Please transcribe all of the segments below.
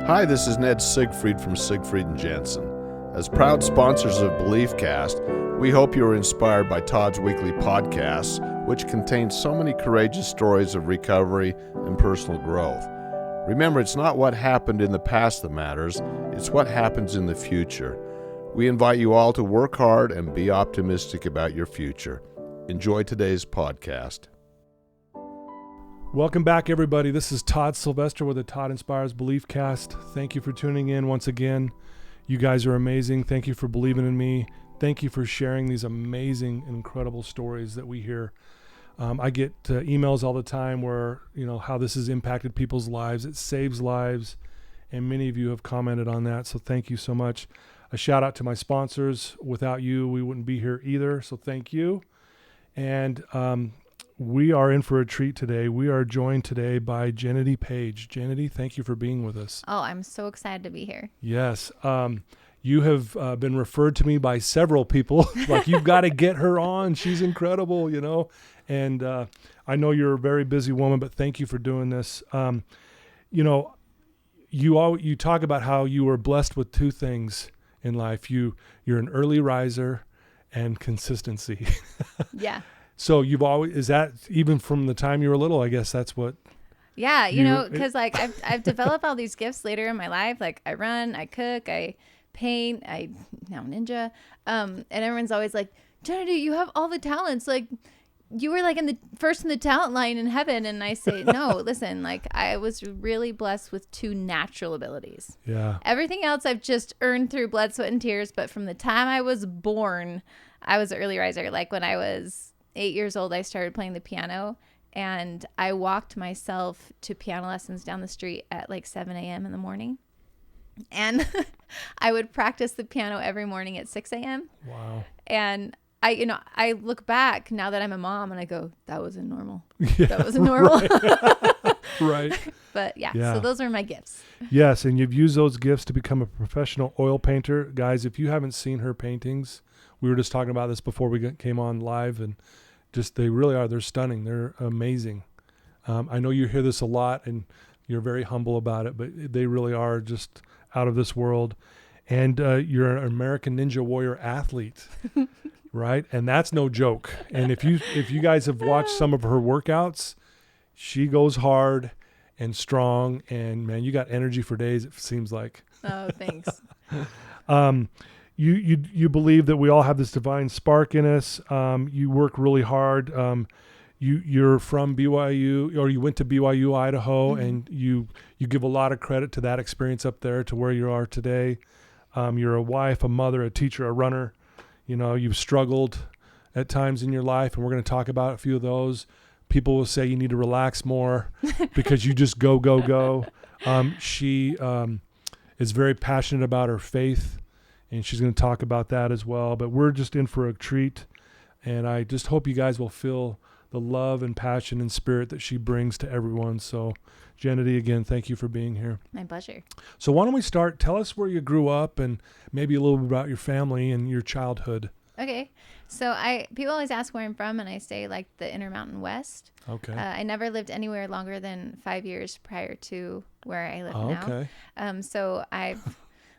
Hi, this is Ned Siegfried from Siegfried and Jensen. As proud sponsors of BeliefCast, we hope you are inspired by Todd's weekly podcasts, which contain so many courageous stories of recovery and personal growth. Remember, it's not what happened in the past that matters, it's what happens in the future. We invite you all to work hard and be optimistic about your future. Enjoy today's podcast. Welcome back, everybody. This is Todd Sylvester with the Todd Inspires BeliefCast. Thank you for tuning in once again. You guys are amazing. Thank you for believing in me. Thank you for sharing these amazing and incredible stories that we hear. I get emails all the time where, how this has impacted people's lives. It saves lives, and many of you have commented on that, so thank you so much. A shout out to my sponsors. Without you, we wouldn't be here either, so thank you. And we are in for a treat today. We are joined today by Jenedy Paige. Jenedy, thank you for being with us. Oh, I'm so excited to be here. Yes. You have been referred to me by several people. Like, you've got to get her on. She's incredible, And I know you're a very busy woman, but thank you for doing this. You talk about how you were blessed with two things in life. You're an early riser and consistency. Yeah. So is that even from the time you were little? I guess that's what. Yeah, because I've developed all these gifts later in my life. Like, I run, I cook, I paint, I now ninja. And everyone's always like, Jenedy, you have all the talents. Like, you were like first in the talent line in heaven. And I say, no, listen, like, I was really blessed with two natural abilities. Yeah. Everything else I've just earned through blood, sweat, and tears. But from the time I was born, I was an early riser. Like, when I was 8 years old, I started playing the piano, and I walked myself to piano lessons down the street at like 7 a.m. in the morning. And I would practice the piano every morning at 6 a.m. Wow. And I look back now that I'm a mom and I go, that wasn't normal. Yeah, that wasn't normal. Right. But yeah, so those are my gifts. Yes. And you've used those gifts to become a professional oil painter. Guys, if you haven't seen her paintings, we were just talking about this before we came on live, and they really are. They're stunning. They're amazing. I know you hear this a lot and you're very humble about it, but they really are just out of this world. And you're an American Ninja Warrior athlete, right? And that's no joke. And if you guys have watched some of her workouts, she goes hard and strong, and man, you got energy for days, it seems like. Oh, thanks. You believe that we all have this divine spark in us. You work really hard. You're from BYU, or you went to BYU-Idaho, mm-hmm. and you give a lot of credit to that experience up there to where you are today. You're a wife, a mother, a teacher, a runner. You've struggled at times in your life, and we're going to talk about a few of those. People will say you need to relax more because you just go, go, go. She is very passionate about her faith, and she's going to talk about that as well. But we're just in for a treat, and I just hope you guys will feel the love and passion and spirit that she brings to everyone. So, Jenedy, again, thank you for being here. My pleasure. So why don't we start? Tell us where you grew up and maybe a little bit about your family and your childhood. Okay. So people always ask where I'm from, and I say like the Intermountain West. Okay. I never lived anywhere longer than 5 years prior to where I live now. Okay. So I've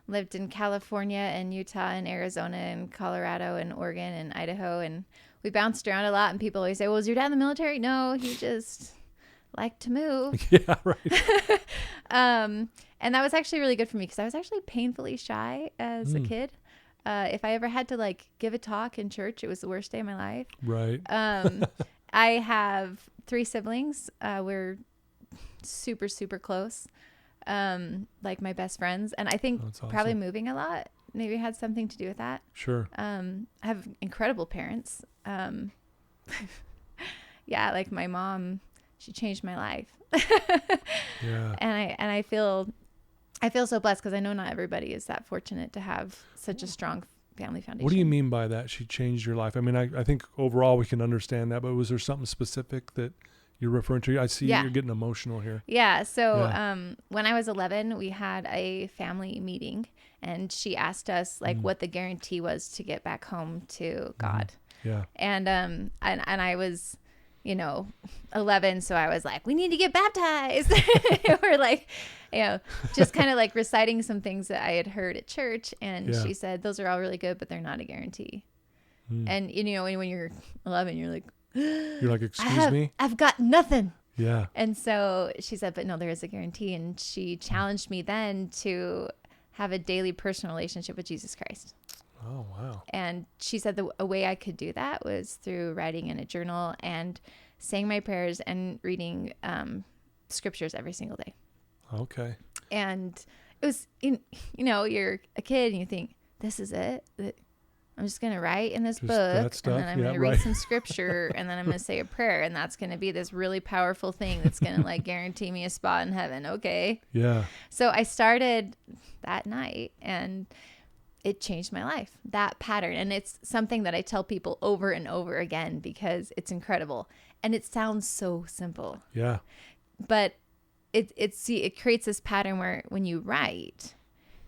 lived in California and Utah and Arizona and Colorado and Oregon and Idaho, and we bounced around a lot, and people always say, well, was your dad in the military? No, he just liked to move. Yeah, right. And that was actually really good for me because I was actually painfully shy as a kid. If I ever had to like give a talk in church, it was the worst day of my life. Right. I have 3 siblings. We're super, super close. Like my best friends. And I think probably moving a lot maybe had something to do with that. Sure. I have incredible parents. Yeah, like my mom, she changed my life. Yeah. And I feel so blessed because I know not everybody is that fortunate to have such a strong family foundation. What do you mean by that? She changed your life. I mean, I think overall we can understand that, but was there something specific that you're referring to? I see you're getting emotional here. Yeah. So when I was 11, we had a family meeting, and she asked us like what the guarantee was to get back home to God. Yeah. And I was, 11. So I was like, we need to get baptized. We're like, just kind of like reciting some things that I had heard at church. And she said, those are all really good, but they're not a guarantee. And, when you're 11, you're like, excuse me? I've got nothing. Yeah. And so she said, but no, there is a guarantee. And she challenged me then to have a daily personal relationship with Jesus Christ. Oh, wow. And she said a way I could do that was through writing in a journal and saying my prayers and reading scriptures every single day. Okay. And it was, you're a kid and you think, this is it. I'm just going to write in this book and then I'm going to read some scripture and then I'm going to say a prayer. And that's going to be this really powerful thing that's going to like guarantee me a spot in heaven. Okay. Yeah. So I started that night and it changed my life, that pattern. And it's something that I tell people over and over again because it's incredible. And it sounds so simple. Yeah. But it creates this pattern where when you write,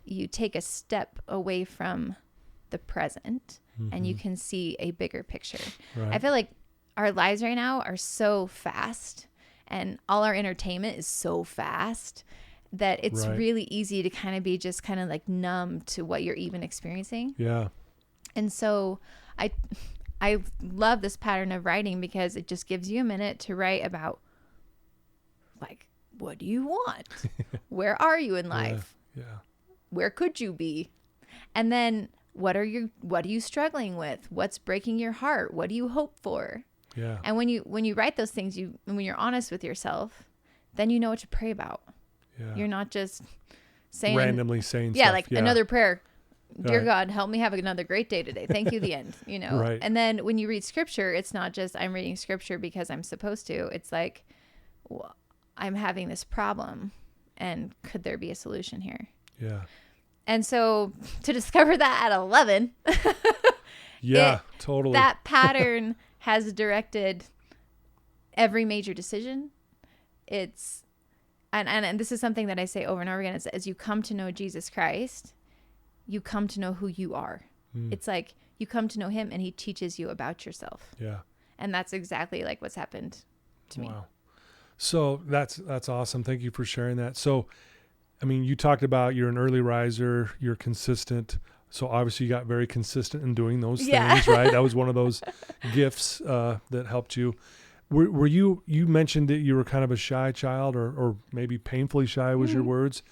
you take a step away from the present and you can see a bigger picture. Right. I feel like our lives right now are so fast and all our entertainment is so fast that it's really easy to kind of be just kind of like numb to what you're even experiencing. Yeah. And so I love this pattern of writing because it just gives you a minute to write about like, what do you want? Where are you in life? Yeah. Where could you be? And then what are you struggling with? What's breaking your heart? What do you hope for? Yeah. And when you write those things, when you're honest with yourself, then you know what to pray about. Yeah. You're not just randomly saying stuff. Yeah. Another prayer. Dear God, help me have another great day today. Thank you, the end, Right. And then when you read scripture, it's not just I'm reading scripture because I'm supposed to. It's like, well, I'm having this problem and could there be a solution here? Yeah. And so to discover that at 11, totally. That pattern has directed every major decision. It's, and this is something that I say over and over again, is as you come to know Jesus Christ, you come to know who you are. It's like you come to know him and he teaches you about yourself. Yeah. And that's exactly like what's happened to me. Wow. So that's awesome. Thank you for sharing that. So, I mean, you talked about you're an early riser, you're consistent. So obviously you got very consistent in doing those things, right? That was one of those gifts that helped you. Were you mentioned that you were kind of a shy child or maybe painfully shy was your words.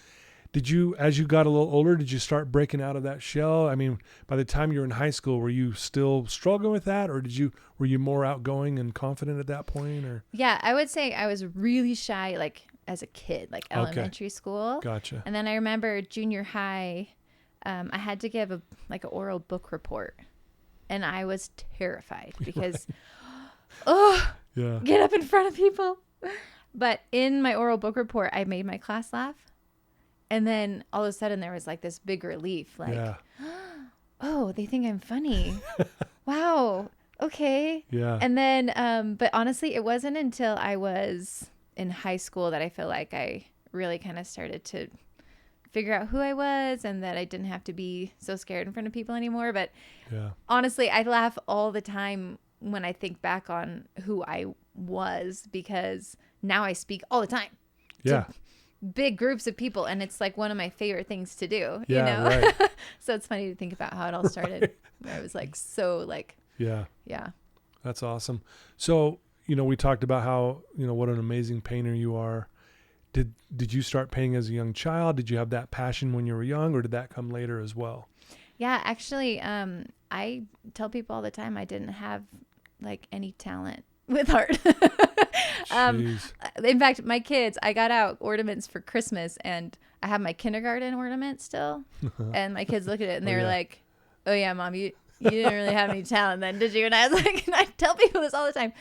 Did you, as you got a little older, did you start breaking out of that shell? I mean, by the time you were in high school, were you still struggling with that or were you more outgoing and confident at that point? Or? Yeah, I would say I was really shy, like as a kid, like elementary school. Gotcha. And then I remember junior high, I had to give an oral book report and I was terrified because, get up in front of people. But in my oral book report, I made my class laugh. And then all of a sudden there was like this big relief, like, oh, they think I'm funny. Wow. Okay. Yeah. And then, but honestly, it wasn't until I was in high school that I feel like I really kind of started to figure out who I was and that I didn't have to be so scared in front of people anymore. But honestly, I laugh all the time when I think back on who I was because now I speak all the time. Yeah. Big groups of people and it's like one of my favorite things to do, Right. So it's funny to think about how it all started. I was like so like yeah that's awesome. So we talked about how what an amazing painter you are. Did you start painting as a young child? Did you have that passion when you were young or did that come later as well? Yeah, actually I tell people all the time I didn't have like any talent with art. In fact, my kids, I got out ornaments for Christmas and I have my kindergarten ornament still. And my kids look at it and they were like, oh yeah, Mom, you didn't really have any talent then, did you? And I was like, and I tell people this all the time.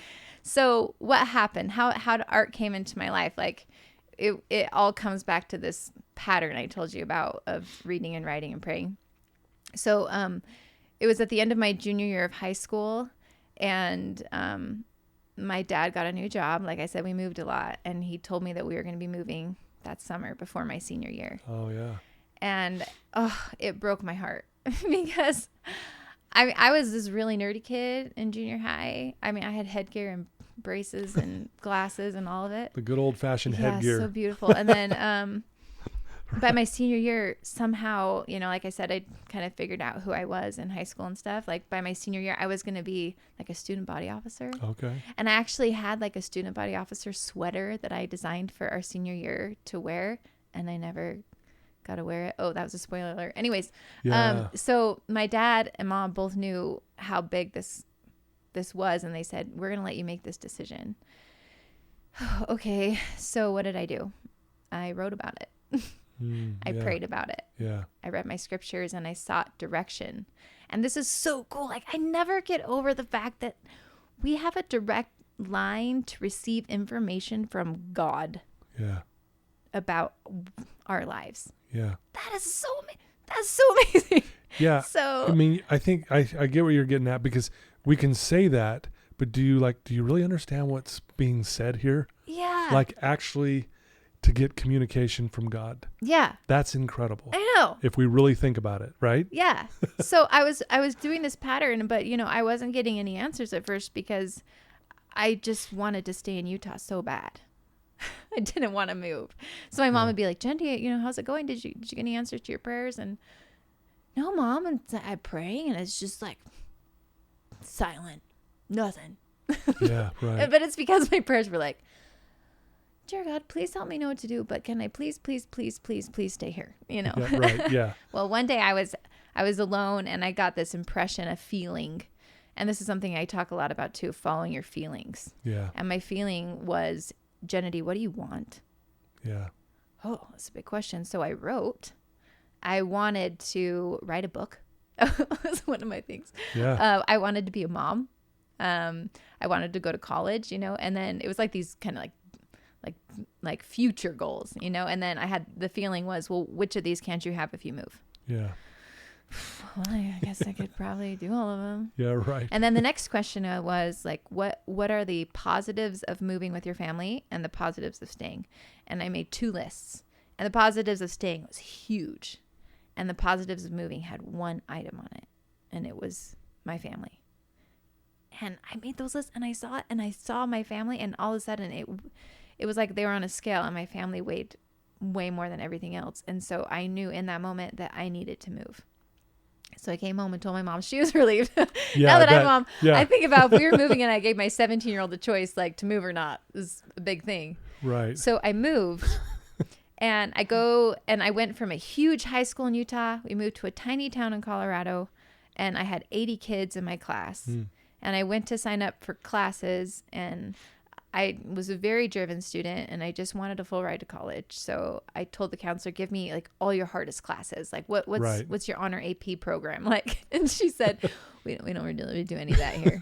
So what happened? How art came into my life? Like it all comes back to this pattern I told you about of reading and writing and praying. So it was at the end of my junior year of high school and my dad got a new job. Like I said, we moved a lot and he told me that we were going to be moving that summer before my senior year. Oh yeah. And it broke my heart because I was this really nerdy kid in junior high. I mean, I had headgear and braces and glasses and all of it. The good old fashioned headgear. So beautiful. And then by my senior year, somehow, like I said, I kind of figured out who I was in high school and stuff. Like by my senior year, I was going to be like a student body officer. Okay. And I actually had like a student body officer sweater that I designed for our senior year to wear. And I never got to wear it. Oh, that was a spoiler alert. Anyways, so my dad and mom both knew how big this was. And they said, we're going to let you make this decision. Okay. So what did I do? I wrote about it. I prayed about it. Yeah. I read my scriptures and I sought direction. And this is so cool. Like I never get over the fact that we have a direct line to receive information from God. Yeah. About our lives. Yeah. That's so amazing. Yeah. So I mean, I think I get what you're getting at, because we can say that, but do you really understand what's being said here? Yeah. Like actually to get communication from God. Yeah. That's incredible. I know. If we really think about it, right? Yeah. So I was doing this pattern, but I wasn't getting any answers at first because I just wanted to stay in Utah so bad. I didn't want to move. So my mom would be like, Jendy, how's it going? Did you get any answers to your prayers? And no, Mom. And I'm praying and it's just like silent. Nothing. Yeah, right. But it's because my prayers were like, dear God, please help me know what to do. But can I please stay here? Yeah, right. Yeah. Well, one day I was alone and I got this impression, a feeling. And this is something I talk a lot about too, following your feelings. Yeah. And my feeling was, Jenedy, what do you want? Yeah. Oh, that's a big question. So I wanted to write a book. That's one of my things. Yeah. I wanted to be a mom. I wanted to go to college, and then it was like these kind of like future goals, and then I had the feeling was, well, which of these can't you have if you move? Yeah. Well, I guess I could probably do all of them. Yeah, right. And then the next question was like, what are the positives of moving with your family and the positives of staying? And I made 2 lists. And the positives of staying was huge. And the positives of moving had 1 item on it. And it was my family. And I made those lists and I saw it and I saw my family, and all of a sudden it was like they were on a scale and my family weighed way more than everything else. And so I knew in that moment that I needed to move. So I came home and told my mom. She was relieved. Yeah, now that I'm mom, yeah. I think about if we were moving and I gave my 17-year-old the choice, like to move or not, is a big thing. Right. So I moved and I went from a huge high school in Utah. We moved to a tiny town in Colorado, and I had 80 kids in my class. And I went to sign up for classes, and I was a very driven student and I just wanted a full ride to college. So I told the counselor, give me like all your hardest classes. Like what's your honor AP program? Like, and she said, we don't really do any of that here.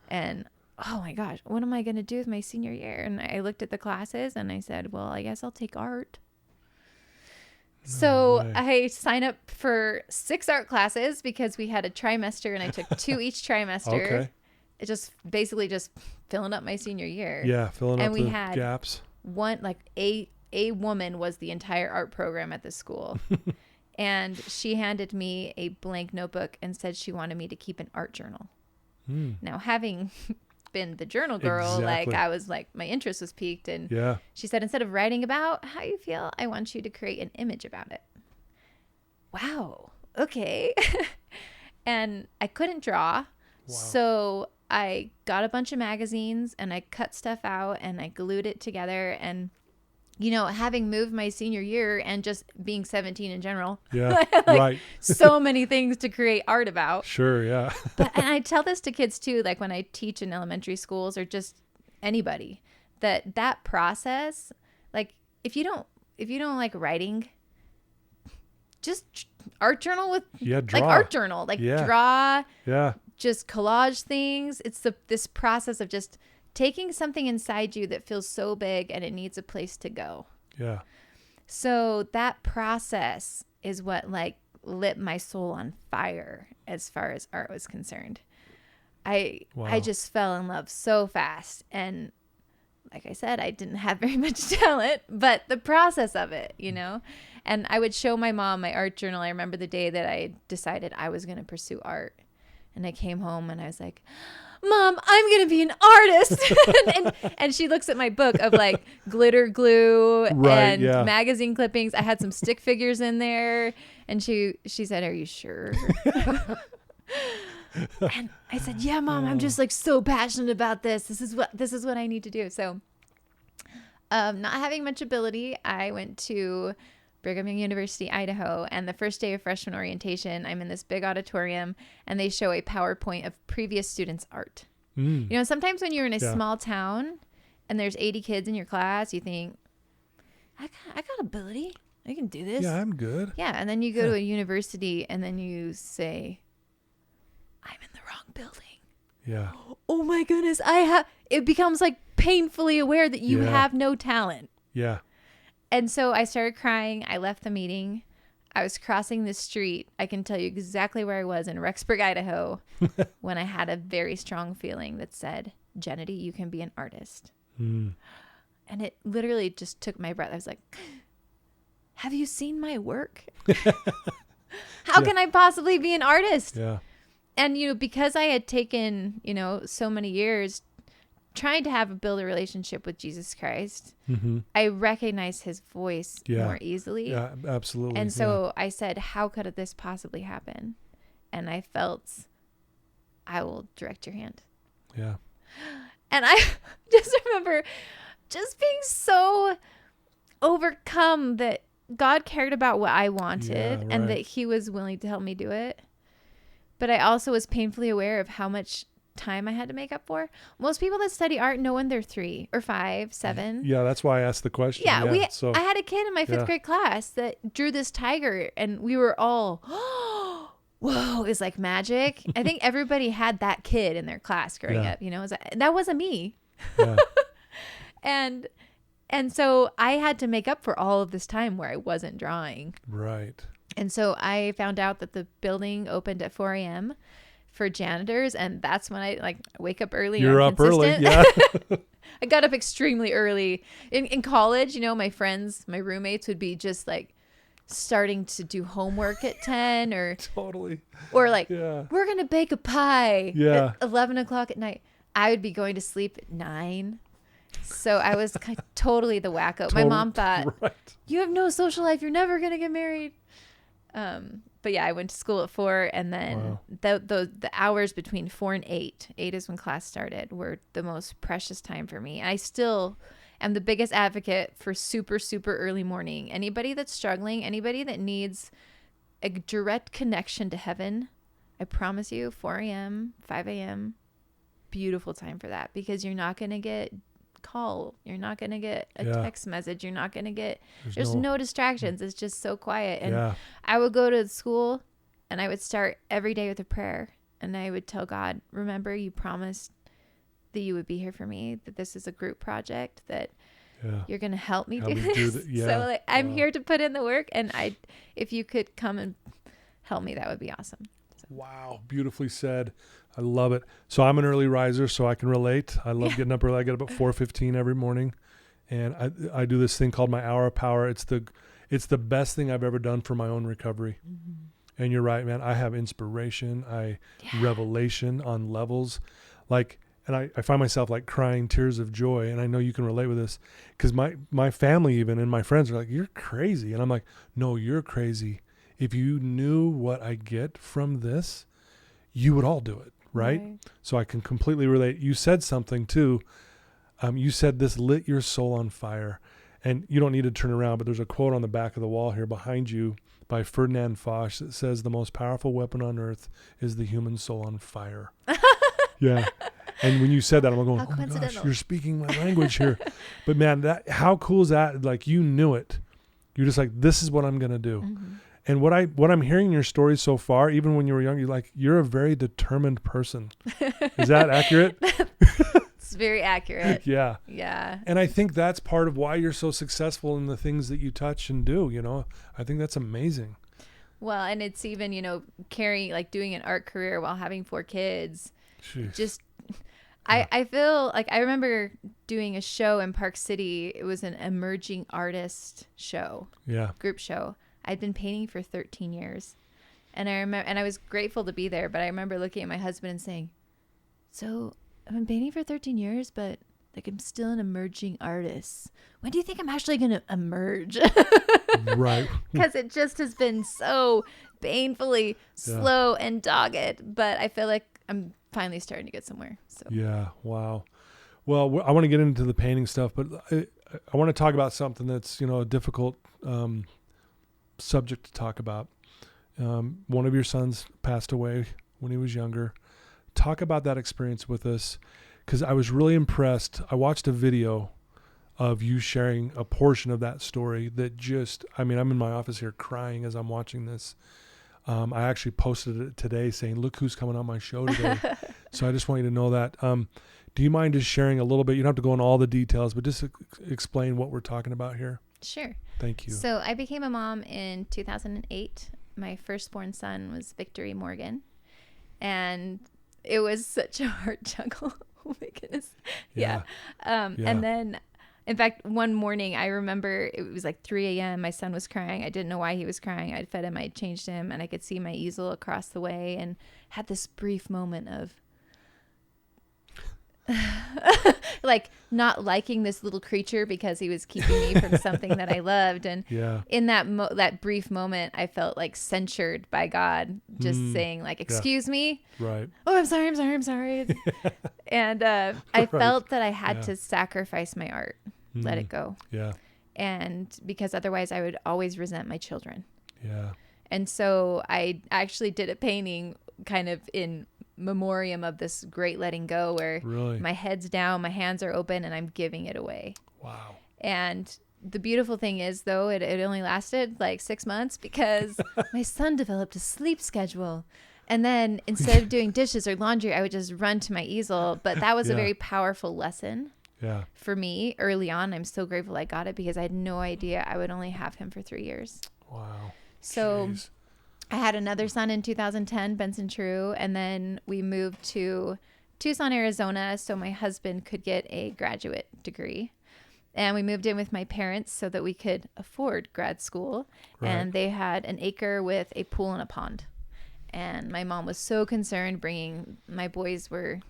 And oh my gosh, what am I going to do with my senior year? And I looked at the classes and I said, well, I guess I'll take art. So I signed up for 6 art classes because we had a trimester and I took 2 each trimester. Okay. It just basically just filling up my senior year. Yeah, filling and up we the had gaps. One, like a woman was the entire art program at the school. And she handed me a blank notebook and said she wanted me to keep an art journal. Now, having been the journal girl, Exactly. like I was like, my interest was piqued. And she said, instead of writing about how you feel, I want you to create an image about it. Wow. Okay. And I couldn't draw. Wow. So I got a bunch of magazines and I cut stuff out and I glued it together. And, having moved my senior year and just being 17 in general, right. So many things to create art about. Sure. Yeah. And I tell this to kids too, like when I teach in elementary schools or just anybody, that process, like if you don't like writing, just art journal with draw. like art journal, like draw. Yeah. Just collage things. It's this process of just taking something inside you that feels so big and it needs a place to go. Yeah. So that process is what like lit my soul on fire as far as art was concerned. I just fell in love so fast. And like I said, I didn't have very much talent, but the process of it, and I would show my mom my art journal. I remember the day that I decided I was going to pursue art. And I came home and I was like, Mom, I'm going to be an artist. and she looks at my book of like glitter glue and magazine clippings. I had some stick figures in there. And she said, "Are you sure?" And I said, "Yeah, Mom, I'm just like so passionate about this. This is what I need to do." So not having much ability, I went to Brigham Young University, Idaho, and the first day of freshman orientation, I'm in this big auditorium, and they show a PowerPoint of previous students' art. You know, sometimes when you're in a small town and there's 80 kids in your class, you think, I got ability. I can do this. Yeah, I'm good. Yeah, and then you go to a university, and then you say, I'm in the wrong building. Yeah. Oh my goodness, it becomes like painfully aware that you have no talent. Yeah. And so I started crying. I left the meeting. I was crossing the street. I can tell you exactly where I was in Rexburg, Idaho, when I had a very strong feeling that said, Jenedy, you can be an artist. And it literally just took my breath. I was like, have you seen my work? How can I possibly be an artist? Yeah. And, you know, because I had taken, you know, so many years trying to build a relationship with Jesus Christ, I recognized his voice more easily. Yeah, absolutely. And so I said, how could this possibly happen? And I felt, I will direct your hand. Yeah. And I just remember just being so overcome that God cared about what I wanted and that he was willing to help me do it. But I also was painfully aware of how much time I had to make up for. Most people that study art know when they're 3 or 5, 7. Yeah, that's why I asked the question. Yeah, I had a kid in my 5th grade class that drew this tiger, and we were all, whoa, it was like magic. I think everybody had that kid in their class growing up, you know, that wasn't me. Yeah. And so I had to make up for all of this time where I wasn't drawing. Right. And so I found out that the building opened at 4 a.m. for janitors, and that's when I wake up early. You're up early, yeah. I got up extremely early. In college, you know, my roommates would be just like starting to do homework at 10 or totally. Or like, we're going to bake a pie at 11 o'clock at night. I would be going to sleep at 9. So I was totally the wacko. My mom thought, you have no social life. You're never going to get married. But yeah, I went to school at 4, and then the hours between 4 and 8 is when class started, were the most precious time for me. I still am the biggest advocate for super, super early morning. Anybody that's struggling, anybody that needs a direct connection to heaven, I promise you, 4 a.m., 5 a.m., beautiful time for that, because you're not going to get call, you're not going to get a text message, you're not going to get, there's no distractions. It's just so quiet. And I would go to school, and I would start every day with a prayer, and I would tell God, remember, you promised that you would be here for me, that this is a group project, that you're going to help me do this. So I'm here to put in the work, and if you could come and help me, that would be awesome. So. Wow, beautifully said. I love it. So I'm an early riser, so I can relate. I love getting up early. I get up at 4:15 every morning, and I do this thing called my hour of power. It's the best thing I've ever done for my own recovery. And you're right, man. I have inspiration, revelation on levels, and I find myself like crying tears of joy. And I know you can relate with this, because my family even and my friends are like, "You're crazy," and I'm like, "No, you're crazy. If you knew what I get from this, you would all do it." Right? So I can completely relate. You said something too. You said this lit your soul on fire, and you don't need to turn around, but there's a quote on the back of the wall here behind you by Ferdinand Foch that says, "The most powerful weapon on earth is the human soul on fire." Yeah. And when you said that, I'm going, "Oh my gosh, you're speaking my language here." But man, how cool is that? Like, you knew it. You're just like, this is what I'm going to do. And what I'm hearing in your story so far, even when you were young, you're a very determined person. Is that accurate? It's very accurate. Yeah. Yeah. And I think that's part of why you're so successful in the things that you touch and do, you know. I think that's amazing. Well, and it's even, you know, doing an art career while having 4 kids. Jeez. Just I feel like I remember doing a show in Park City. It was an emerging artist show. Yeah. Group show. I'd been painting for 13 years, and I remember, and I was grateful to be there, but I remember looking at my husband and saying, so I've been painting for 13 years, but like I'm still an emerging artist. When do you think I'm actually going to emerge? Right. Because it just has been so painfully slow and dogged. But I feel like I'm finally starting to get somewhere. So Yeah. Wow. Well, I want to get into the painting stuff, but I want to talk about something that's, a difficult subject to talk about. One of your sons passed away when he was younger. Talk about that experience with us, because I was really impressed. I watched a video of you sharing a portion of that story that I'm in my office here crying as I'm watching this. I actually posted it today saying, look who's coming on my show today. So I just want you to know that. Do you mind just sharing a little bit? You don't have to go into all the details, but just explain what we're talking about here. Sure. Thank you. So I became a mom in 2008. My firstborn son was Victory Morgan. And it was such a hard juggle. Oh my goodness. Yeah. And then, in fact, one morning I remember it was like 3 a.m. My son was crying. I didn't know why he was crying. I'd fed him, I'd changed him, and I could see my easel across the way and had this brief moment of like not liking this little creature because he was keeping me from something that I loved. And in that brief moment, I felt like censured by God, just saying like, excuse me. Right. Oh, I'm sorry. And I felt that I had to sacrifice my art, let it go. Yeah. And because otherwise I would always resent my children. Yeah. And so I actually did a painting kind of in memoriam of this great letting go, where my head's down, my hands are open, and I'm giving it away. Wow. And the beautiful thing is, though, it only lasted like 6 months because my son developed a sleep schedule. And then instead of doing dishes or laundry, I would just run to my easel. But that was a very powerful lesson for me early on. I'm so grateful I got it, because I had no idea I would only have him for 3 years. Wow. So Jeez. I had another son in 2010, Benson True, and then we moved to Tucson, Arizona, so my husband could get a graduate degree. And we moved in with my parents so that we could afford grad school. Right. And they had an acre with a pool and a pond. And my mom was so concerned my boys were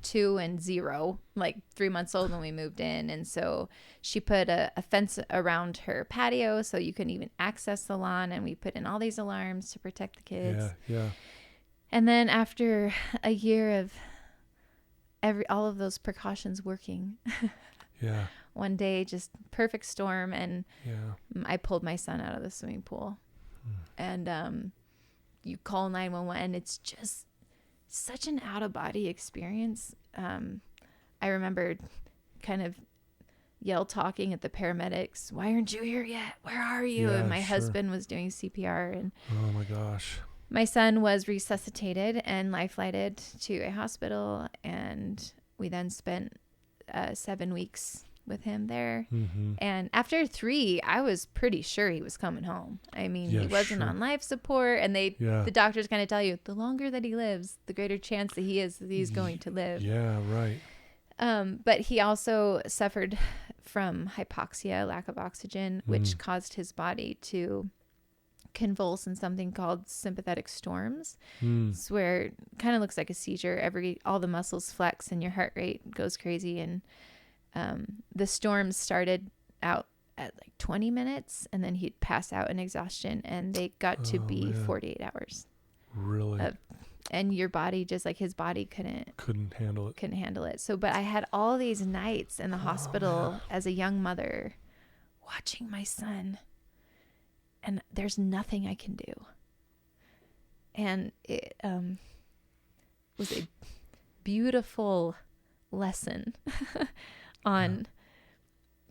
2 and 0, like 3 months old when we moved in. And so she put a fence around her patio so you couldn't even access the lawn. And we put in all these alarms to protect the kids. Yeah. And then after a year of all of those precautions working, one day, just perfect storm. And I pulled my son out of the swimming pool. And, you call 911. It's just such an out-of-body experience. I remember kind of talking at the paramedics. Why aren't you here yet? Where are you? And my husband was doing CPR. And oh my gosh. My son was resuscitated and life-flighted to a hospital. And we then spent 7 weeks with him there. Mm-hmm. And after 3, I was pretty sure he was coming home. I mean, he wasn't on life support, and the doctors kind of tell you the longer that he lives, the greater chance that he's going to live. Yeah, right. But he also suffered from hypoxia, lack of oxygen, which caused his body to convulse in something called sympathetic storms. It's where it kind of looks like a seizure. All the muscles flex and your heart rate goes crazy. And the storms started out at like 20 minutes, and then he'd pass out in exhaustion, and they got to be 48 hours. Really? And your body, just like his body couldn't handle it. So, but I had all these nights in the hospital as a young mother watching my son, and there's nothing I can do. And it was a beautiful lesson on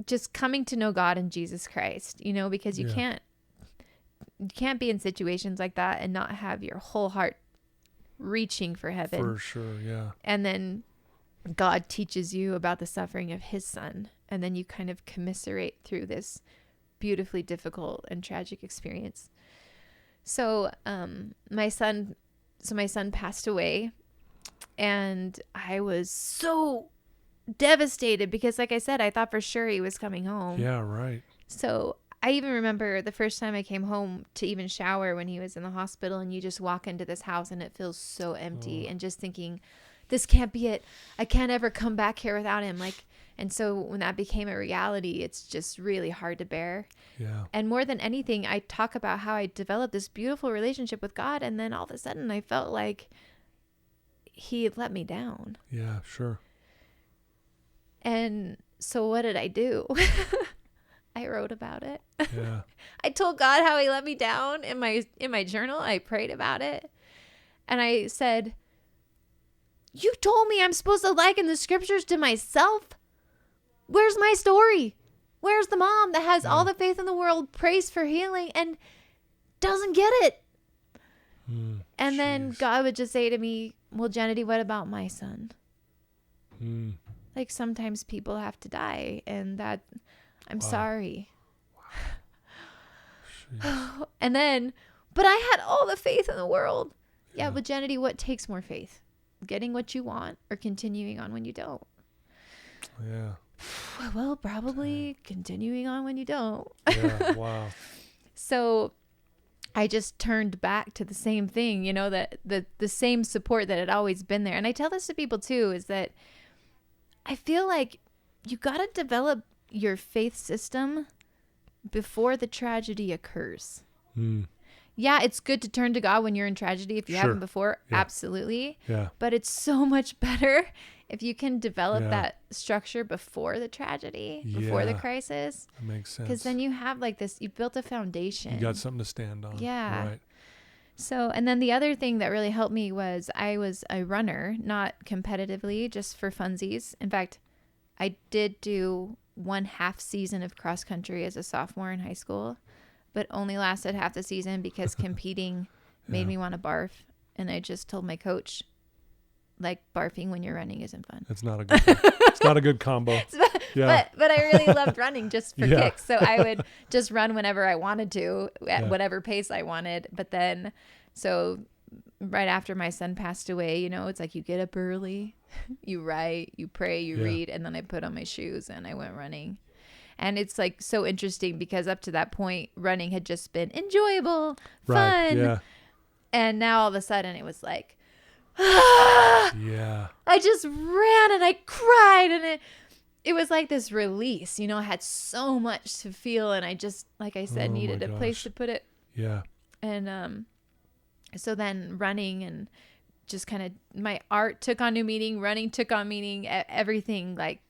just coming to know God and Jesus Christ, because you can't be in situations like that and not have your whole heart reaching for heaven. For sure, yeah. And then God teaches you about the suffering of his son, and then you kind of commiserate through this beautifully difficult and tragic experience. So my son passed away, and I was so devastated because, like I said, I thought for sure he was coming home. Yeah, right. So I even remember the first time I came home to even shower when he was in the hospital, and you just walk into this house and it feels so empty, and just thinking, this can't be it. I can't ever come back here without him. Like, and so when that became a reality, it's just really hard to bear. Yeah. And more than anything, I talk about how I developed this beautiful relationship with God. And then all of a sudden I felt like he had let me down. Yeah, sure. And so what did I do? I wrote about it. Yeah. I told God how he let me down in my journal. I prayed about it. And I said, you told me I'm supposed to liken the scriptures to myself. Where's my story? Where's the mom that has all the faith in the world, prays for healing, and doesn't get it? And then God would just say to me, well, Jenedy, what about my son? Like sometimes people have to die, and that I'm sorry. And then, but I had all the faith in the world. Yeah, but Jenedy, what takes more faith? Getting what you want or continuing on when you don't? Yeah. Well, probably continuing on when you don't. Yeah, wow. So I just turned back to the same thing, you know, that the same support that had always been there. And I tell this to people too, is that I feel like you got to develop your faith system before the tragedy occurs. Yeah, it's good to turn to God when you're in tragedy if you haven't before. Yeah. Absolutely. Yeah. But it's so much better if you can develop that structure before the tragedy, before the crisis. That makes sense. Because then you have like this, you've built a foundation. You got something to stand on. Yeah. Right. So, and then the other thing that really helped me was I was a runner, not competitively, just for funsies. In fact, I did do 1/2 season of cross country as a sophomore in high school, but only lasted half the season because competing made me want to barf. And I just told my coach, like, barfing when you're running isn't fun. It's not a good it's not a good combo. But I really loved running just for kicks. So I would just run whenever I wanted to at whatever pace I wanted. But then, so right after my son passed away, you know, it's like you get up early, you write, you pray, you read, and then I put on my shoes and I went running. And it's like so interesting because up to that point, running had just been enjoyable, fun. Yeah. And now all of a sudden it was like, I just ran and I cried, and it was like this release, you know. I had so much to feel, and I just, like I said, needed a place to put it. Yeah. And so then running and just kind of my art took on new meaning, running took on meaning, everything like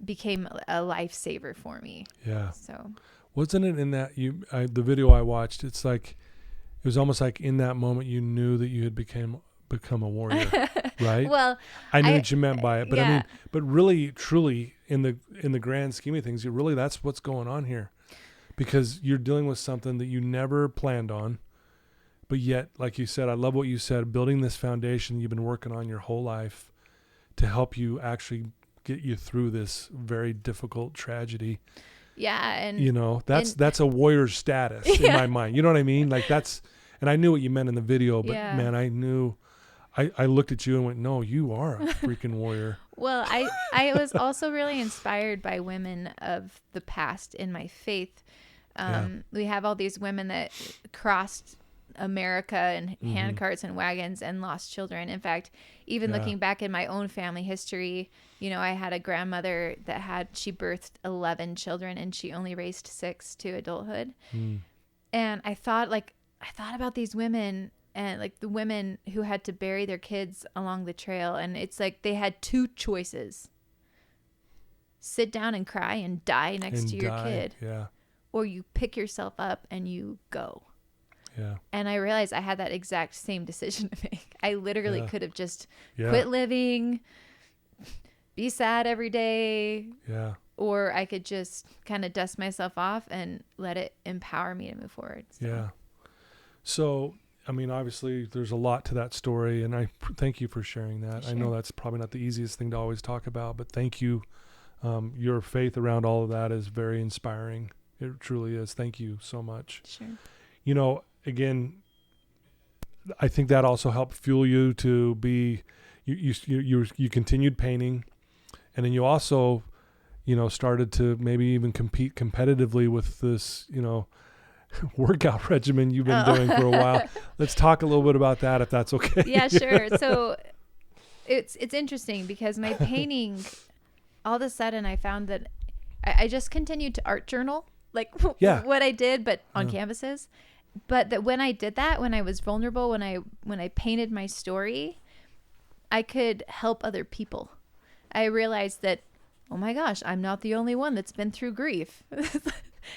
became a lifesaver for me. Yeah. So wasn't it in that the video I watched, it's like it was almost like in that moment you knew that you had become a warrior, right? Well, I knew what you meant by it, but I mean, but really, truly, in the grand scheme of things, that's what's going on here, because you're dealing with something that you never planned on, but yet, like you said, I love what you said, building this foundation you've been working on your whole life to help you actually get you through this very difficult tragedy. Yeah, and you know, that's a warrior status in my mind. You know what I mean? Like and I knew what you meant in the video, but man, I knew. I looked at you and went, no, you are a freaking warrior. Well, I was also really inspired by women of the past in my faith. We have all these women that crossed America in handcarts and wagons and lost children. In fact, even looking back in my own family history, you know, I had a grandmother that she birthed 11 children and she only raised 6 to adulthood. And I thought about these women and like the women who had to bury their kids along the trail. And it's like they had 2 choices: sit down and cry and die next to your kid, or you pick yourself up and you go. Yeah. And I realized I had that exact same decision to make. I literally could have just quit living, be sad every day. Yeah. Or I could just kind of dust myself off and let it empower me to move forward. So. Yeah. So, I mean, obviously there's a lot to that story, and I thank you for sharing that. Sure. I know that's probably not the easiest thing to always talk about, but thank you. Your faith around all of that is very inspiring. It truly is. Thank you so much. Sure. You know, again, I think that also helped fuel you to be, you continued painting, and then you also, you know, started to maybe even compete competitively with this, you know, workout regimen you've been doing for a while. Let's talk a little bit about that, if that's okay. Yeah, sure. So it's interesting because my painting, all of a sudden I found that I just continued to art journal, like what I did, but on canvases. But that when I did that, when I was vulnerable, when I painted my story, I could help other people. I realized that, oh my gosh, I'm not the only one that's been through grief.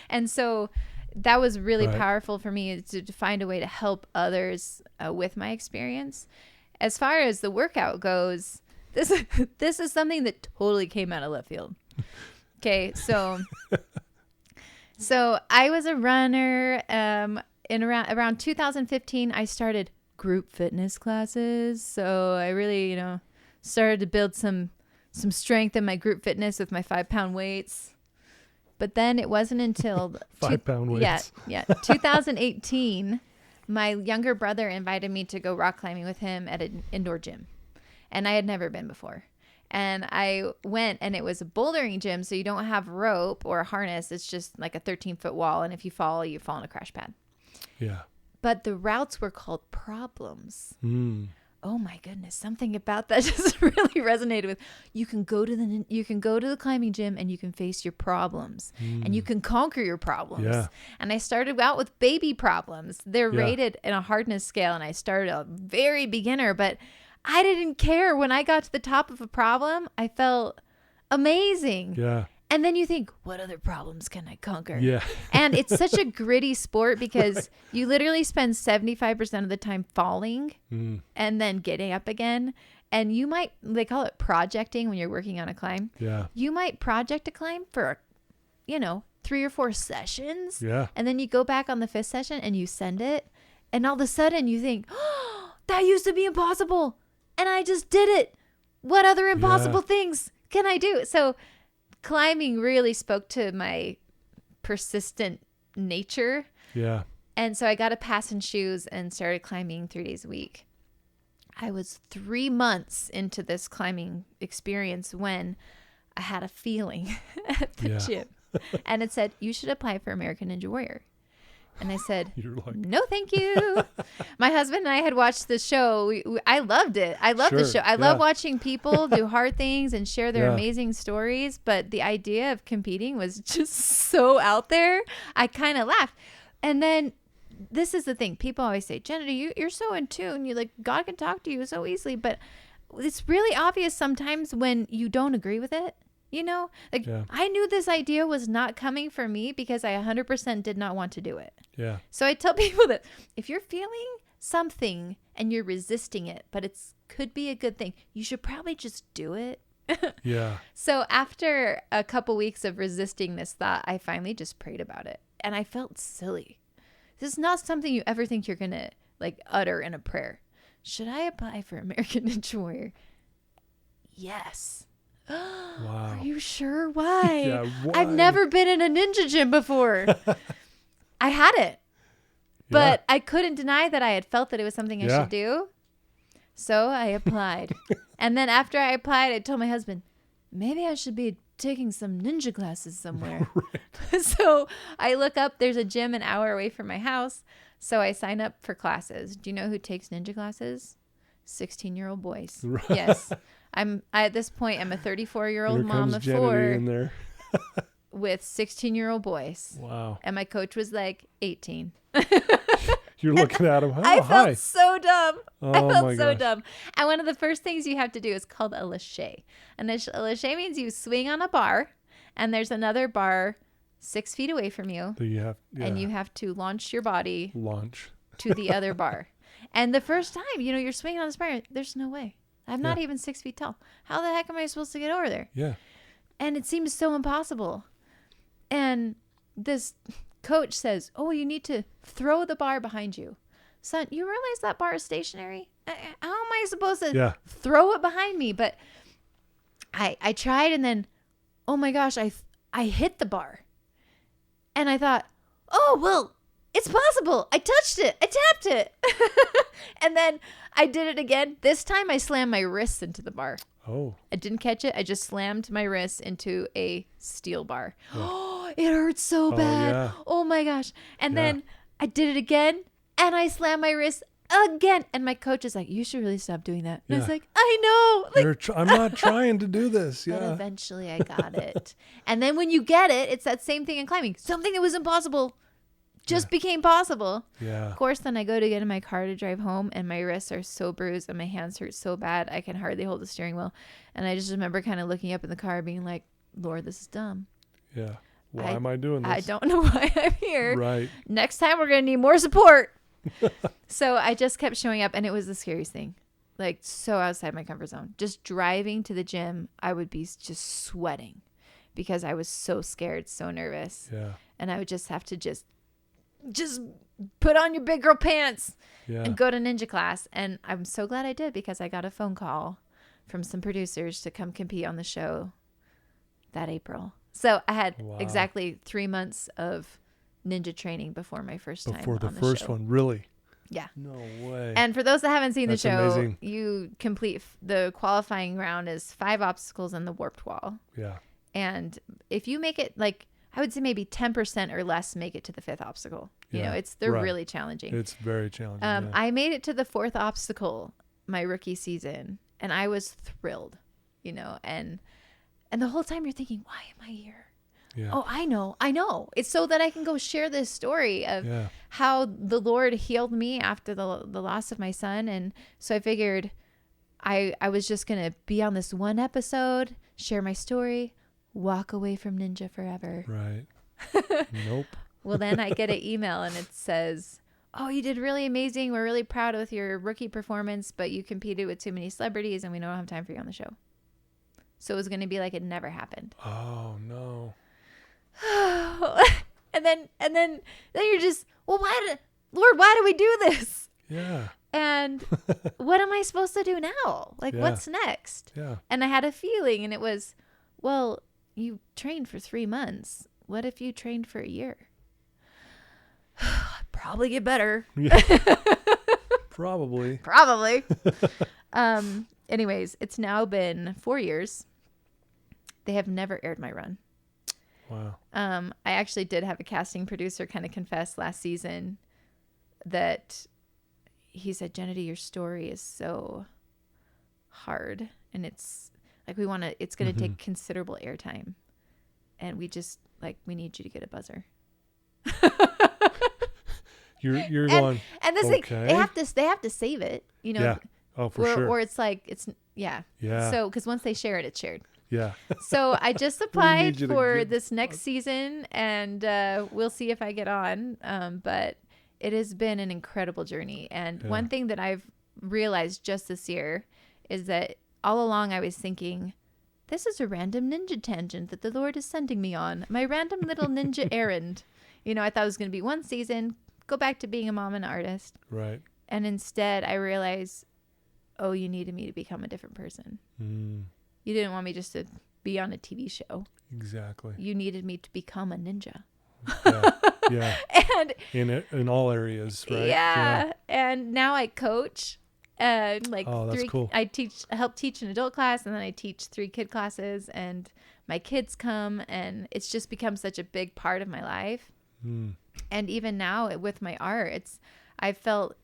And so that was really powerful for me to find a way to help others with my experience. As far as the workout goes, this is something that totally came out of left field. Okay, so I was a runner. In around 2015, I started group fitness classes. So I really, started to build some strength in my group fitness with my 5-pound weights. But then it wasn't until 5-pound weights. Yeah. 2018, my younger brother invited me to go rock climbing with him at an indoor gym. And I had never been before. And I went, and it was a bouldering gym, so you don't have rope or a harness. It's just like a 13-foot wall, and if you fall on a crash pad. Yeah. But the routes were called problems. Oh my goodness, something about that just really resonated with. You can go to the climbing gym and you can face your problems and you can conquer your problems. Yeah. And I started out with baby problems. They're rated in a hardness scale, and I started a very beginner, but I didn't care. When I got to the top of a problem, I felt amazing. Yeah. And then you think, what other problems can I conquer? Yeah. And it's such a gritty sport because you literally spend 75% of the time falling and then getting up again. And you might, they call it projecting when you're working on a climb. Yeah. You might project a climb for, 3 or 4 sessions. Yeah. And then you go back on the 5th session and you send it. And all of a sudden you think, oh, that used to be impossible. And I just did it. What other impossible things can I do? So climbing really spoke to my persistent nature. Yeah. And so I got a pass and shoes and started climbing 3 days a week. I was 3 months into this climbing experience when I had a feeling at the gym. And it said, you should apply for American Ninja Warrior. And I said, no, thank you. My husband and I had watched the show. I loved it. I love the show. I love watching people do hard things and share their amazing stories. But the idea of competing was just so out there. I kind of laughed. And then this is the thing. People always say, Jenedy, you're so in tune. You God can talk to you so easily. But it's really obvious sometimes when you don't agree with it. I knew this idea was not coming for me because I 100% did not want to do it. Yeah. So I tell people that if you're feeling something and you're resisting it, but could be a good thing, you should probably just do it. Yeah. So after a couple weeks of resisting this thought, I finally just prayed about it. And I felt silly. This is not something you ever think you're going to utter in a prayer. Should I apply for American Ninja Warrior? Yes. Wow. Are you sure? Why? Yeah, why? I've never been in a ninja gym before. I had it, but I couldn't deny that I had felt that it was something I should do. So I applied. And then after I applied, I told my husband, maybe I should be taking some ninja classes somewhere. So I look up, there's a gym an hour away from my house. So I sign up for classes. Do you know who takes ninja classes? 16-year-old boys. Right. Yes. At this point, I'm a 34-year-old mom of 4 in there. with 16-year-old boys. Wow. And my coach was 18. You're looking at him. Oh, I felt so dumb. Oh, I felt my so gosh. dumb. And one of the first things you have to do is called a lache. And a lache means you swing on a bar, and there's another bar 6 feet away from you. And you have to launch your body to the other bar. And the first time, you're swinging on this bar, there's no way. I'm not even 6 feet tall. How the heck am I supposed to get over there? Yeah. And it seems so impossible. And this coach says, oh, you need to throw the bar behind you. Son, you realize that bar is stationary? How am I supposed to throw it behind me? But I tried, and then, oh my gosh, I hit the bar. And I thought, oh, well, it's possible. I touched it. I tapped it. And then I did it again. This time I slammed my wrists into the bar. Oh. I didn't catch it. I just slammed my wrists into a steel bar. Oh, it hurts so bad. Yeah. Oh my gosh. And then I did it again, and I slammed my wrists again. And my coach is like, you should really stop doing that. And I was like, I know. Like, I'm not trying to do this. Yeah. But eventually I got it. And then when you get it, it's that same thing in climbing. Something that was impossible just became possible. Yeah. Of course, then I go to get in my car to drive home, and my wrists are so bruised and my hands hurt so bad I can hardly hold the steering wheel. And I just remember kind of looking up in the car being like, Lord, this is dumb. Yeah. Why am I doing this? I don't know why I'm here. Right. Next time we're going to need more support. So I just kept showing up, and it was the scariest thing. Like, so outside my comfort zone. Just driving to the gym, I would be just sweating because I was so scared, so nervous. Yeah. And I would just have to just put on your big girl pants and go to ninja class. And I'm so glad I did, because I got a phone call from some producers to come compete on the show that April. So I had exactly 3 months of ninja training before my first time Before the on the first show. one, really? Yeah. No way. And for those that haven't seen That's the show, amazing. you complete the qualifying round is 5 obstacles in the warped wall. Yeah. And if you make it, like, I would say maybe 10% or less make it to the 5th obstacle. You know, they're really challenging. It's very challenging. I made it to the 4th obstacle my rookie season, and I was thrilled, you know, and the whole time you're thinking, why am I here? Yeah. Oh, I know. It's so that I can go share this story of how the Lord healed me after the loss of my son. And so I figured I was just going to be on this one episode, share my story, walk away from ninja forever. Right. Nope. Well, then I get an email and it says, oh, you did really amazing. We're really proud with your rookie performance, but you competed with too many celebrities and we don't have time for you on the show. So it was going to be like it never happened. Oh, no. and then you're just, well, Lord, why do we do this? Yeah. And what am I supposed to do now? Like, what's next? Yeah. And I had a feeling, and it was, well, you trained for 3 months. What if you trained for a year? Probably get better. Yeah. Probably. Anyways, it's now been 4 years. They have never aired my run. Wow. I actually did have a casting producer kind of confess last season that he said, Jenedy, your story is so hard, and it's like it's going to take considerable airtime, and we need you to get a buzzer. You're going, and this thing, they have to save it, you know. Yeah. Oh, for sure. Or it's like, yeah. So, because once they share it, it's shared. Yeah. So I just applied for this next season, and we'll see if I get on. But it has been an incredible journey. And one thing that I've realized just this year is that all along I was thinking, this is a random ninja tangent that the Lord is sending me on. My random little ninja errand. You know, I thought it was going to be one season, go back to being a mom and an artist. Right. And instead I realized, oh, you needed me to become a different person. You didn't want me just to be on a TV show. Exactly. You needed me to become a ninja. Yeah. And in all areas, right? Yeah. And now I coach. That's cool. I help teach an adult class, and then I teach 3 kid classes, and my kids come, and it's just become such a big part of my life. And even now with my art, I felt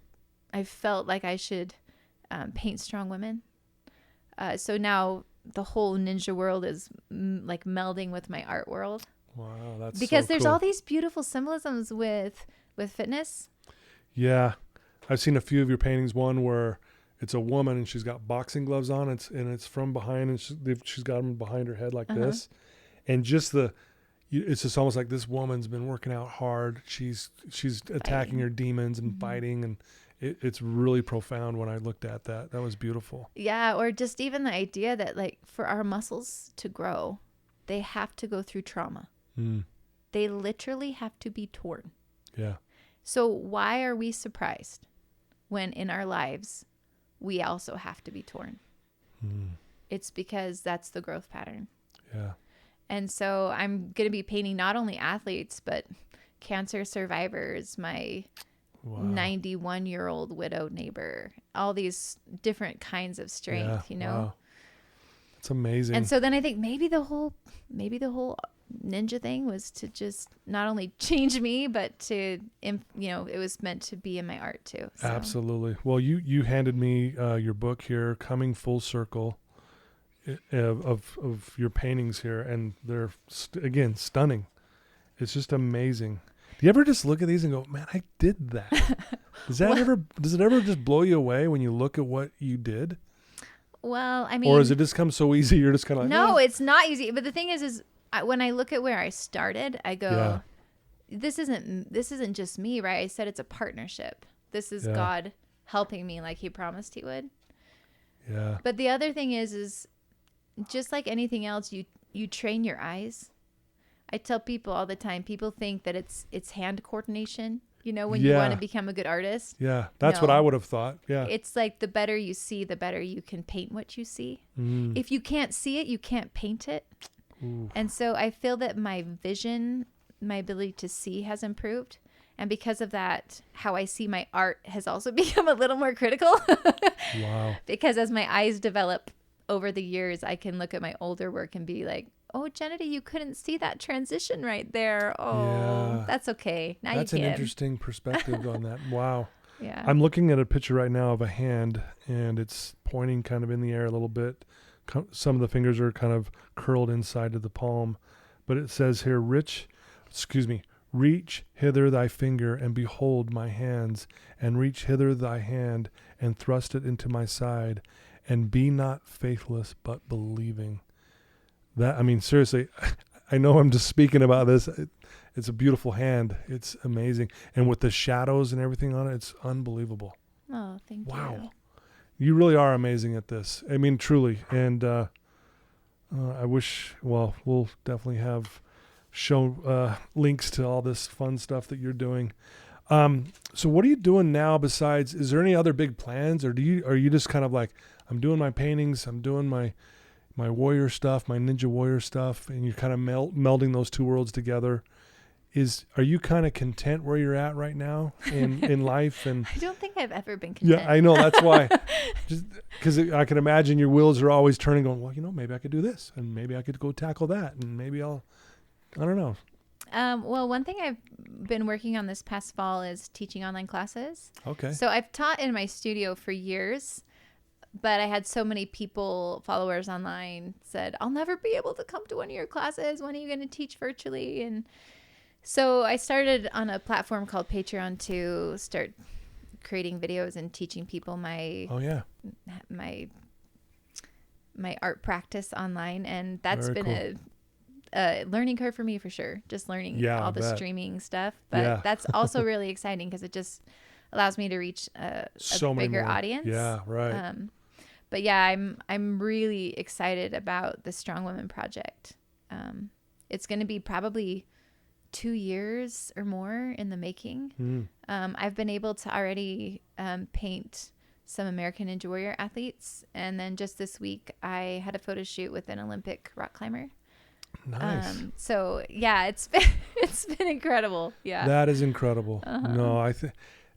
like I should paint strong women. So now the whole ninja world is like melding with my art world. Wow, that's because so there's cool. all these beautiful symbolisms with fitness. Yeah, I've seen a few of your paintings. One where it's a woman and she's got boxing gloves on. It's from behind, and she's got them behind her head like this, and just it's just almost like this woman's been working out hard. She's attacking her demons and fighting, and it's really profound. When I looked at that was beautiful. Yeah, or just even the idea that, like, for our muscles to grow, they have to go through trauma. They literally have to be torn. Yeah. So why are we surprised when in our lives we also have to be torn? It's because that's the growth pattern. Yeah. And so I'm going to be painting not only athletes, but cancer survivors, my 91-year-old widowed neighbor, all these different kinds of strength, you know? Wow. That's amazing. And so then I think maybe the whole ninja thing was to just not only change me, but to, it was meant to be in my art too. So. Absolutely. Well, you handed me your book here, Coming Full Circle, of your paintings here, and they're again stunning. It's just amazing. Do you ever just look at these and go, man, I did that? Does it ever just blow you away when you look at what you did? Well, I mean, or does it just come so easy? You're just kind of like, no, it's not easy. But the thing is when I look at where I started, I go, this isn't just me, right? I said it's a partnership. This is God helping me like he promised he would. Yeah. But the other thing is just like anything else, you train your eyes. I tell people all the time, people think that it's hand coordination, when you want to become a good artist. Yeah, that's what I would have thought. Yeah. It's like the better you see, the better you can paint what you see. If you can't see it, you can't paint it. Ooh. And so I feel that my vision, my ability to see has improved. And because of that, how I see my art has also become a little more critical. Wow. Because as my eyes develop over the years, I can look at my older work and be like, oh, Jenedy, you couldn't see that transition right there. Oh, that's okay. Now that's you can. An interesting perspective on that. Wow. Yeah. I'm looking at a picture right now of a hand, and it's pointing kind of in the air a little bit. Some of the fingers are kind of curled inside of the palm. But it says here, reach hither thy finger, and behold my hands, and reach hither thy hand, and thrust it into my side, and be not faithless, but believing. Seriously, I know I'm just speaking about this. It's a beautiful hand. It's amazing. And with the shadows and everything on it, it's unbelievable. Oh, thank you. Wow. You really are amazing at this. Truly. And I wish, we'll definitely show links to all this fun stuff that you're doing. So what are you doing now besides, is there any other big plans, or are you just kind of like, I'm doing my paintings, I'm doing my warrior stuff, my ninja warrior stuff, and you're kind of melding those two worlds together? Are you kind of content where you're at right now in life? And I don't think I've ever been content. Yeah, I know. That's why. Just because I can imagine your wheels are always turning, going, well, maybe I could do this, and maybe I could go tackle that, and maybe I don't know. Well, one thing I've been working on this past fall is teaching online classes. Okay. So I've taught in my studio for years, but I had so many followers online said, I'll never be able to come to one of your classes. When are you going to teach virtually? And so I started on a platform called Patreon to start creating videos and teaching people my art practice online. And that's Very cool. A learning curve for me for sure. Just learning all the streaming stuff. But that's also really exciting because it just allows me to reach a bigger audience. Yeah, right. But yeah, I'm really excited about the Strong Women Project. It's going to be probably 2 years or more in the making. I've been able to already paint some American Ninja Warrior athletes. And then just this week, I had a photo shoot with an Olympic rock climber. Nice. So yeah, it's been incredible. Yeah. That is incredible. No,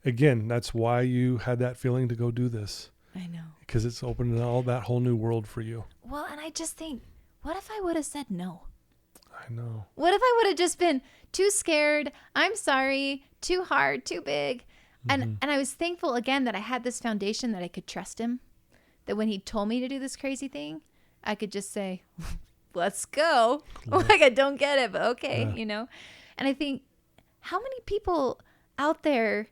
again, that's why you had that feeling to go do this. I know. Because it's opened that whole new world for you. Well, and I just think, what if I would have said no? I know. What if I would have just been too scared? I'm sorry, too hard, too big. And I was thankful again that I had this foundation that I could trust him. That when he told me to do this crazy thing, I could just say, let's go. Like I don't get it, but okay, And I think how many people out there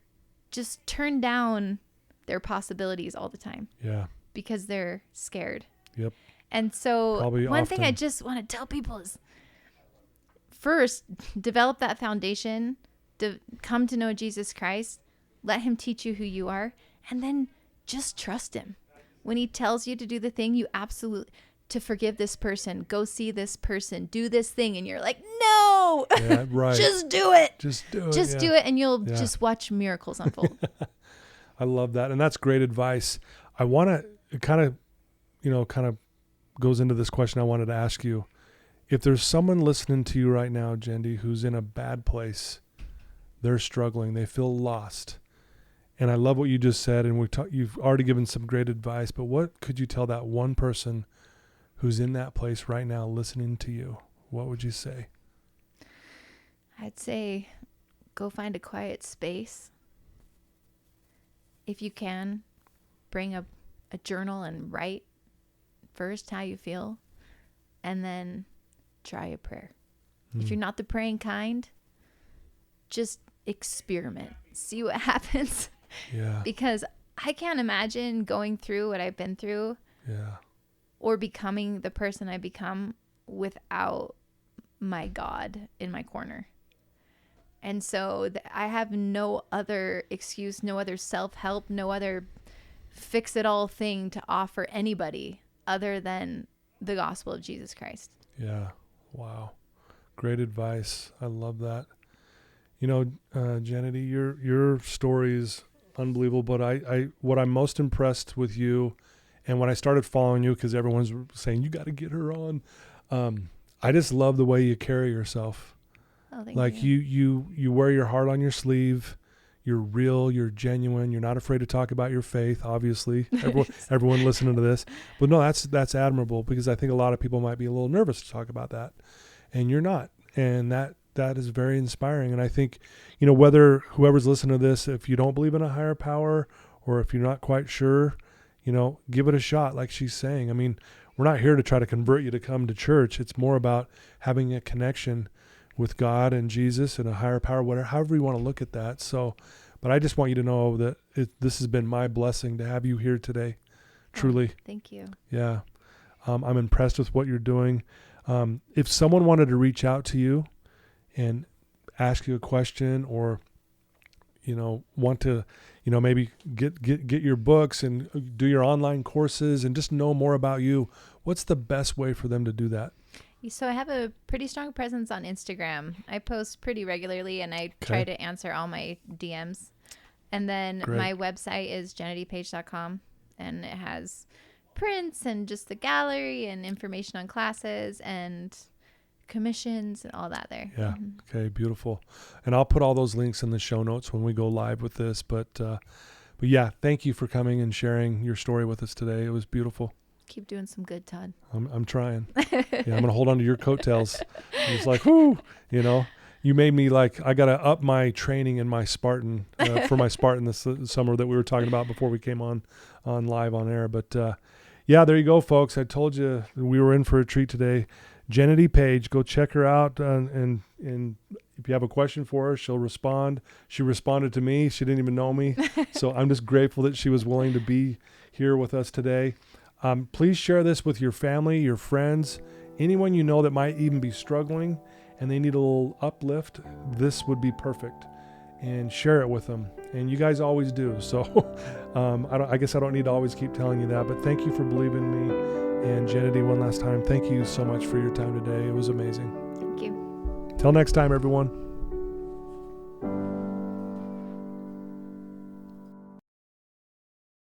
just turn down their possibilities all the time? Yeah. Because they're scared. Yep. And so one thing I just want to tell people is first, develop that foundation, to come to know Jesus Christ, let him teach you who you are, and then just trust him. When he tells you to do the thing, you absolutely, to forgive this person, go see this person, do this thing, and you're like, no, right. Just do it. Just do it. Just do it, and you'll just watch miracles unfold. I love that. And that's great advice. I want to, it kind of goes into this question I wanted to ask you. If there's someone listening to you right now, Jenedy, who's in a bad place, they're struggling, they feel lost. And I love what you just said, and you've already given some great advice, but what could you tell that one person who's in that place right now listening to you? What would you say? I'd say go find a quiet space. If you can, bring a journal and write first how you feel, and then try a prayer. If you're not the praying kind, just experiment. See what happens. Yeah. Because I can't imagine going through what I've been through. Yeah. Or becoming the person I become without my God in my corner. And so I have no other excuse, no other self-help, no other fix-it-all thing to offer anybody other than the gospel of Jesus Christ. Yeah. Wow. Great advice. I love that. You know, Jenedy, your story is unbelievable, but I what I'm most impressed with you, and when I started following you, because everyone's saying, you got to get her on, I just love the way you carry yourself. Oh, thank like you. You wear your heart on your sleeve. You're real. You're genuine. You're not afraid to talk about your faith. Obviously, everyone listening to this, but no, that's admirable, because I think a lot of people might be a little nervous to talk about that, and you're not, and that is very inspiring. And I think, you know, whether whoever's listening to this, if you don't believe in a higher power, or if you're not quite sure, you know, give it a shot. Like she's saying, I mean, we're not here to try to convert you to come to church. It's more about having a connection with God and Jesus and a higher power, whatever, however you want to look at that. So, but I just want you to know that this has been my blessing to have you here today. Truly. Oh, thank you. Yeah. I'm impressed with what you're doing. If someone wanted to reach out to you and ask you a question, or, you know, want to, you know, maybe get your books and do your online courses and just know more about you, what's the best way for them to do that? So I have a pretty strong presence on Instagram. I post pretty regularly, and I try to answer all my DMs. And then my website is jenedypaige.com, and it has prints and just the gallery and information on classes and commissions and all that there. Yeah. Mm-hmm. Okay. Beautiful. And I'll put all those links in the show notes when we go live with this. But yeah, thank you for coming and sharing your story with us today. It was beautiful. Keep doing some good, Todd. I'm trying. Yeah, I'm going to hold on to your coattails. It's like, whoo, you know, you made me like, I got to up my training in my Spartan, for my Spartan this summer that we were talking about before we came on live on air. But yeah, there you go, folks. I told you we were in for a treat today. Jenedy Paige, go check her out. And if you have a question for her, she'll respond. She responded to me. She didn't even know me. So I'm just grateful that she was willing to be here with us today. Please share this with your family, your friends, anyone you know that might even be struggling and they need a little uplift. This would be perfect. And share it with them. And you guys always do. So I guess I don't need to always keep telling you that, but thank you for believing in me. And Jenedy, one last time, thank you so much for your time today. It was amazing. Thank you. Till next time, everyone.